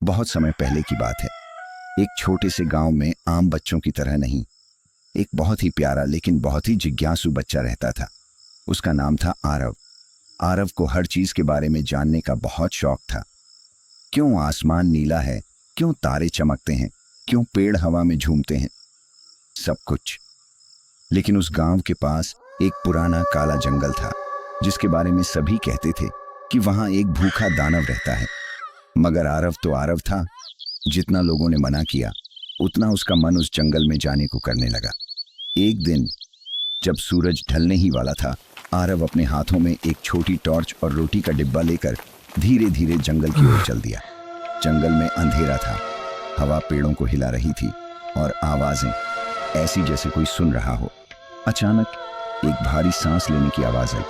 बहुत समय पहले की बात है। एक छोटे से गांव में आम बच्चों की तरह नहीं, एक बहुत ही प्यारा लेकिन बहुत ही जिज्ञासु बच्चा रहता था। उसका नाम था आरव। आरव को हर चीज के बारे में जानने का बहुत शौक था। क्यों आसमान नीला है, क्यों तारे चमकते हैं, क्यों पेड़ हवा में झूमते हैं, सब कुछ। लेकिन उस गांव के पास एक पुराना काला जंगल था जिसके बारे में सभी कहते थे कि वहां एक भूखा दानव रहता है। मगर आरव तो आरव था। जितना लोगों ने मना किया उतना उसका मन उस जंगल में जाने को करने लगा। एक दिन जब सूरज ढलने ही वाला था, आरव अपने हाथों में एक छोटी टॉर्च और रोटी का डिब्बा लेकर धीरे धीरे जंगल की ओर चल दिया। जंगल में अंधेरा था, हवा पेड़ों को हिला रही थी और आवाजें ऐसी जैसे कोई सुन रहा हो। अचानक एक भारी सांस लेने की आवाज आई।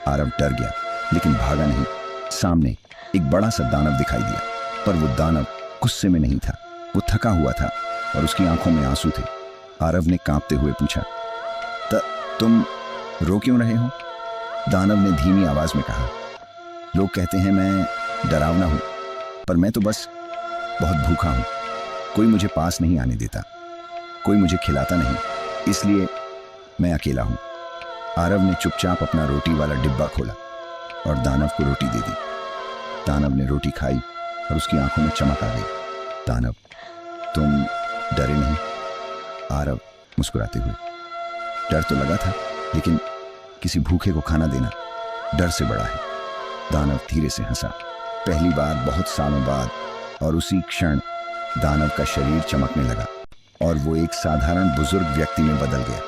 आरव डर गया लेकिन भागा नहीं। सामने एक बड़ा सा दानव दिखाई दिया, पर वो दानव गुस्से में नहीं था, वो थका हुआ था और उसकी आंखों में आंसू थे। आरव ने कांपते हुए पूछा, तुम रो क्यों रहे हो? दानव ने धीमी आवाज में कहा, लोग कहते हैं मैं डरावना हूं, पर मैं तो बस बहुत भूखा हूं। कोई मुझे पास नहीं आने देता, कोई मुझे खिलाता नहीं, इसलिए मैं अकेला हूं। आरव ने चुपचाप अपना रोटी वाला डिब्बा खोला और दानव को रोटी दे दी। दानव ने रोटी खाई और उसकी आंखों में चमक आ गई। दानव, तुम डरे नहीं? आरव मुस्कुराते हुए, डर तो लगा था, लेकिन किसी भूखे को खाना देना डर से बड़ा है। दानव धीरे से हंसा, पहली बार बहुत सालों बाद, और उसी क्षण दानव का शरीर चमकने लगा और वो एक साधारण बुजुर्ग व्यक्ति में बदल गया।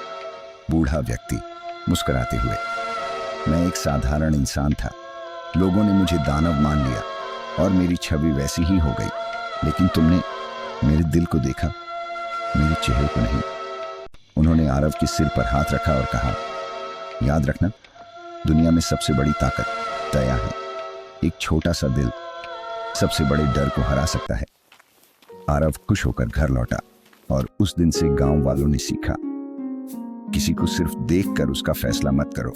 बूढ़ा व्यक्ति मुस्कुराते हुए, मैं एक साधारण इंसान था, लोगों ने मुझे दानव मान लिया और मेरी छवि वैसी ही हो गई, लेकिन तुमने मेरे दिल को देखा, मेरे चेहरे को नहीं। उन्होंने आरव के सिर पर हाथ रखा और कहा, याद रखना, दुनिया में सबसे बड़ी ताकत दया है। एक छोटा सा दिल सबसे बड़े डर को हरा सकता है। आरव खुश होकर घर लौटा और उस दिन से गांव वालों ने सीखा, किसी को सिर्फ देखकर उसका फैसला मत करो,